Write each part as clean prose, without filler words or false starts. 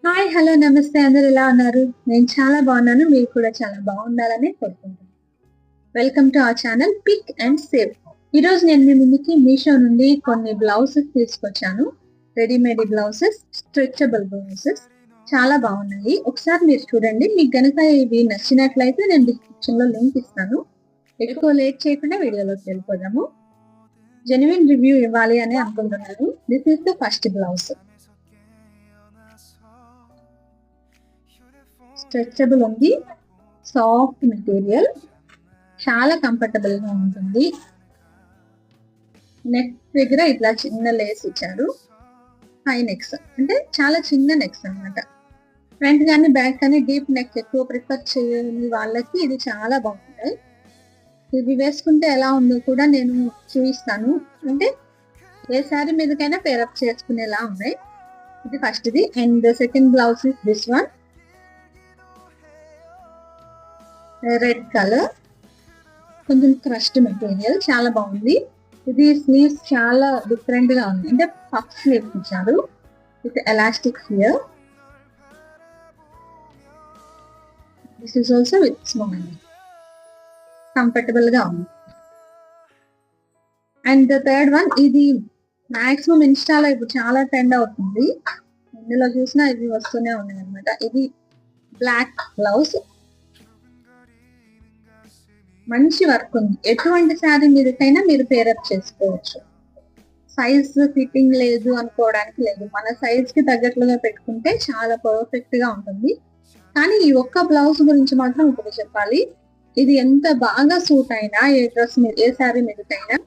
Hi hello నమస్తే అందరు ఎలా ఉన్నారు? నేను చాలా బాగున్నాను. మీరు కూడా చాలా బాగుండాలని కోరుకుంటున్నాను. Welcome to our channel pick and save. ఈరోజు నేను మీ ముందుకి మీషో నుండి కొన్ని బ్లౌజెస్ తీసుకొచ్చాను. రెడీమేడ్ బ్లౌజెస్, స్ట్రెచబుల్ బ్లౌజెస్ చాలా బాగున్నాయి. ఒకసారి మీరు చూడండి. మీకు గనుక ఇవి నచ్చినట్లయితే నేను డిస్క్రిప్షన్ లో లింక్ ఇస్తాను. ఎక్కువ లేట్ చేయకుండా వీడియోలోకి వెళ్ళిపోదాము. జెన్యున్ రివ్యూ ఇవ్వాలి అని అనుకుంటున్నాను. This is the first blouse. Stretchable ఉంది, సాఫ్ట్ మెటీరియల్, చాలా కంఫర్టబుల్ గా ఉంటుంది. నెక్ దగ్గర ఇట్లా చిన్న లేస్ ఇచ్చారు. హై నెక్స్ అంటే చాలా చిన్న నెక్స్ అన్నమాట. ఫ్రంట్ కానీ బ్యాక్ కానీ డీప్ నెక్ ఎక్కువ ప్రిఫర్ చేయని వాళ్ళకి ఇది చాలా బాగుంటాయి. ఇది వేసుకుంటే ఎలా ఉందో కూడా నేను చూపిస్తాను. అంటే ఏ శారీ మీదకైనా పేరప్ చేసుకునేలా ఉన్నాయి. ఇది first the. And second blouse is this one. Red colour, కొంచెం క్రష్డ్ మెటీరియల్, చాలా బాగుంది. ఇది స్లీవ్స్ చాలా డిఫరెంట్ గా ఉంది. అంటే పఫ్ స్లీవ్స్ ఇచ్చారు with elastic here. This is also with small, comfortable గా ఉంది. అండ్ ద థర్డ్ వన్, ఇది మాక్సిమం ఇన్స్టాలో ఇప్పుడు చాలా ట్రెండ్ అవుతుంది. ఇందులో చూసినా ఇవి వస్తూనే ఉన్నాయి అనమాట. ఇది బ్లాక్ బ్లౌజ్, మంచి వర్క్ ఉంది. ఎటువంటి శారీ మీదకైనా మీరు పేరప్ చేసుకోవచ్చు. సైజ్ ఫిట్టింగ్ లేదు అనుకోవడానికి లేదు. మన సైజ్ కి తగ్గట్లుగా పెట్టుకుంటే చాలా పర్ఫెక్ట్ గా ఉంటుంది. కానీ ఈ ఒక్క బ్లౌజ్ గురించి మాత్రం ఇప్పుడు చెప్పాలి. ఇది ఎంత బాగా సూట్ అయినా ఏ డ్రెస్ మీద, ఏ శారీ మీదకైనా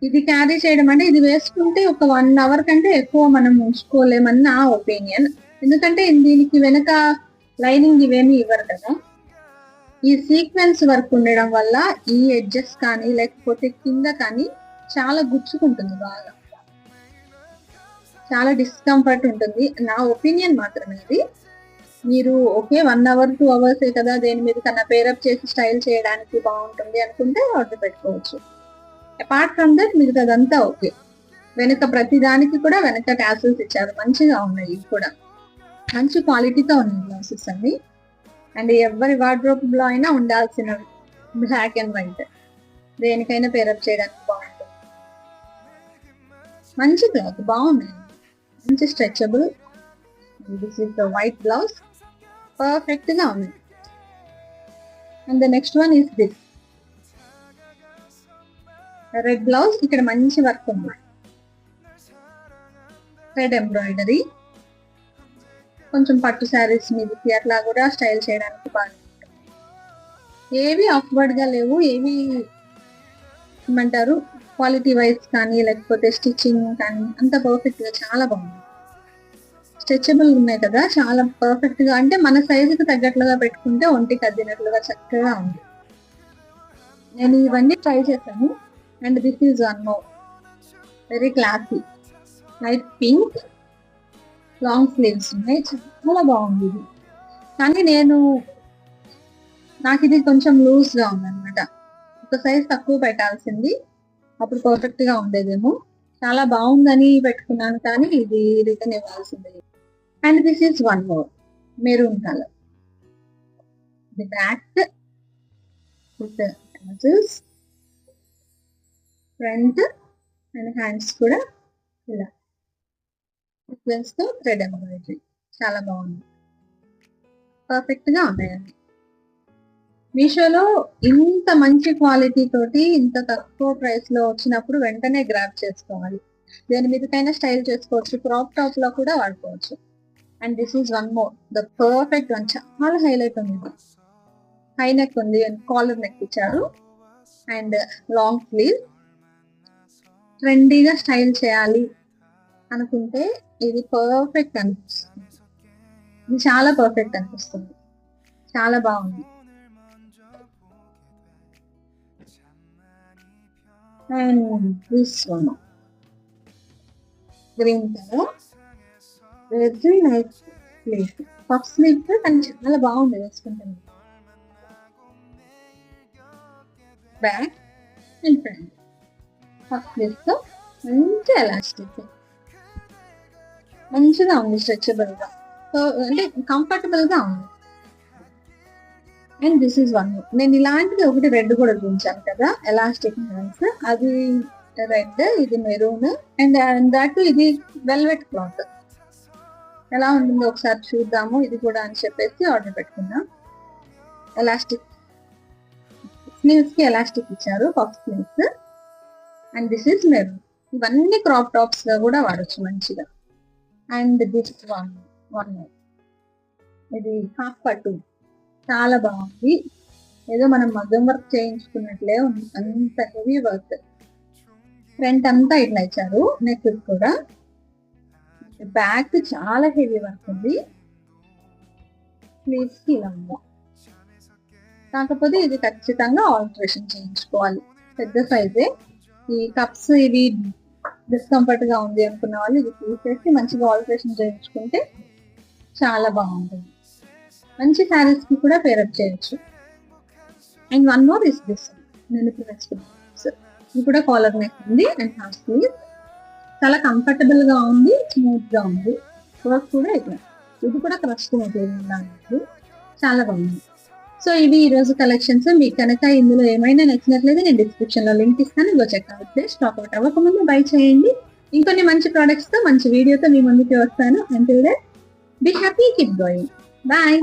ఇది క్యారీ చేయడం అంటే ఇది వేసుకుంటే ఒక 1 అవర్ కంటే ఎక్కువ మనం ఉంచుకోలేమని నా ఒపీనియన్. ఎందుకంటే దీనికి వెనక లైనింగ్ ఇవేమి ఇవ్వరు కదా. ఈ సీక్వెన్స్ వర్క్ ఉండడం వల్ల ఈ ఎడ్జెస్ కానీ లేకపోతే కింద కానీ చాలా గుచ్చుకుంటుంది, బాగా చాలా డిస్కంఫర్ట్ ఉంటుంది. నా ఒపీనియన్ మాత్రమే ఇది. మీరు ఓకే 1 అవర్ 2 అవర్స్ కదా, దేని మీద కన్నా పేరప్ చేసి స్టైల్ చేయడానికి బాగుంటుంది అనుకుంటే ఆర్డర్ పెట్టుకోవచ్చు. అపార్ట్ ఫ్రమ్ దట్ మిగతాదంతా ఓకే. వెనక ప్రతి దానికి కూడా వెనక టాసిల్స్ ఇచ్చారు, మంచిగా ఉన్నాయి. కూడా మంచి క్వాలిటీతో ఉన్నాయి బ్లౌజెస్ అన్ని. అండ్ ఎవరి వార్డ్రోబ్ లో అయినా ఉండాల్సిన బ్లాక్ అండ్ వైట్, దేనికైనా పేరప్ చేయడానికి బాగుంటుంది. మంచి క్లాత్, బాగున్నాయి, మంచి stretchable. This is the white blouse, perfect గా ఉంది. And the next one is this red blouse. ఇక్కడ మంచి వర్క్ ఉంది, రెడ్ ఎంబ్రాయిడరీ. కొంచెం పట్టు శారీస్ మీదకి అట్లా కూడా స్టైల్ చేయడానికి బాగా. ఏవి ఆఫ్వర్డ్ గా లేవు, ఏవి ఏమంటారు క్వాలిటీ వైజ్ కానీ లేకపోతే స్టిచ్చింగ్ కానీ అంత పర్ఫెక్ట్ గా చాలా బాగుంది. స్ట్రెచబుల్ ఉన్నాయి కదా, చాలా పర్ఫెక్ట్ గా. అంటే మన సైజుకి తగ్గట్లుగా పెట్టుకుంటే ఒంటికి అద్దినట్లుగా చక్కగా ఉంది. నేను ఇవన్నీ ట్రై చేశాను. And this is one more, very classy, light pink, long sleeves ఉన్నాయి, చాలా బాగుంది ఇది. కానీ నాకు ఇది కొంచెం లూజ్ గా ఉంది అనమాట. ఒక సైజ్ తక్కువ పెట్టాల్సింది, అప్పుడు పర్ఫెక్ట్ గా ఉండేదేమో. చాలా బాగుందని పెట్టుకున్నాను కానీ ఇది రిటర్న్ ఇవ్వాల్సింది. And this is one more, maroon colour, the back with tassels, front and hands కూడా ఇలా సీక్వెన్స్ తో థ్రెడ్ ఎంబ్రాయిడరీ, చాలా బాగుంది, పర్ఫెక్ట్ గా ఉన్నాయండి. మీషోలో ఇంత మంచి క్వాలిటీ తోటి ఇంత తక్కువ ప్రైస్ లో వచ్చినప్పుడు వెంటనే గ్రాబ్ చేసుకోవాలి. దేని మీదకైనా స్టైల్ చేసుకోవచ్చు, క్రాప్ టాప్ లో కూడా వాడుకోవచ్చు. And this is one more, the perfect one, చాలా హైలైట్ ఉంది. హై నెక్ ఉంది అండ్ కాలర్ నెక్ ఇచ్చారు. And long slew. ట్రెండీగా స్టైల్ చేయాలి అనుకుంటే ఇది పర్ఫెక్ట్ అనిపిస్తుంది. ఇది చాలా పర్ఫెక్ట్ అనిపిస్తుంది, చాలా బాగుంది. And this one, green colour, very nice sleeve, puff sleeve కానీ చాలా బాగుంది వేసుకుంటుంది. Back and front puff sleeve తో మంచి ఎలాస్టిక్, మంచిగా ఉంది, స్ట్రెచబుల్ గా. అంటే కంఫర్టబుల్ గా ఉంది. And this is one. నేను ఇలాంటిది ఒకటి రెడ్ కూడా చూపించాను కదా, ఎలాస్టిక్ హ్యాండ్స్. అది రెడ్, ఇది మెరూన్, అండ్ దట్ ఇది వెల్వెట్ క్లాత్. ఎలా ఉంటుందో ఒకసారి చూద్దాము ఇది కూడా అని చెప్పేసి ఆర్డర్ పెట్టుకున్నాం. ఎలాస్టిక్ స్లీవ్స్ కి ఎలాస్టిక్ ఇచ్చారు, puff sleeves. And this is maroon. ఇవన్నీ క్రాప్ టాప్స్ గా కూడా వాడచ్చు మంచిగా. అండ్ దిస్ వన్ ఇది హాఫ్ పట్టు, చాలా బాగుంది. ఏదో మనం మగ్గం వర్క్ చేయించుకున్నట్లే ఉంది, అంత హెవీ వర్క్. ఫ్రంట్ అంతా ఇట్లా ఇచ్చారు, నెక్ కూడా. బ్యాక్ చాలా హెవీ వర్క్ ఉంది. స్లీవ్స్ కి ఇలా ఉంది. కాకపోతే ఇది ఖచ్చితంగా ఆల్టరేషన్ చేయించుకోవాలి, పెద్ద సైజే. ఈ కప్స్ ఇవి డిస్కంఫర్ట్ గా ఉంది అనుకున్న వాళ్ళు ఇది తీసేసి మంచిగా ఆల్టరేషన్ చేయించుకుంటే చాలా బాగుంటుంది. మంచి శారీస్ కి కూడా పేరప్ చేయొచ్చు. And one more is this, నేను ఇప్పుడు వేసుకున్నాను. ఇది కూడా కాలర్ నెక్ ఉంది అండ్ హాఫ్ స్లీవ్. చాలా కంఫర్టబుల్ గా ఉంది, స్మూత్ గా ఉంది. వర్క్ కూడా ఇట్లా, ఇది కూడా క్రష్ మెటీరియల్ లాంటిది, చాలా బాగుంది. సో ఇవి ఈ రోజు కలెక్షన్స్. మీకు కనుక ఇందులో ఏమైనా నచ్చినట్లయితే నేను డిస్క్రిప్షన్ లో లింక్ ఇస్తాను, ఇగో చెక్అవుట్ చేసి స్టాక్ అవుట్ అవ్వకముందు బై చేయండి. ఇంకొన్ని మంచి ప్రొడక్ట్స్ తో మంచి వీడియోతో మీ ముందుకి వస్తాను. Until then be happy, keep going, bye.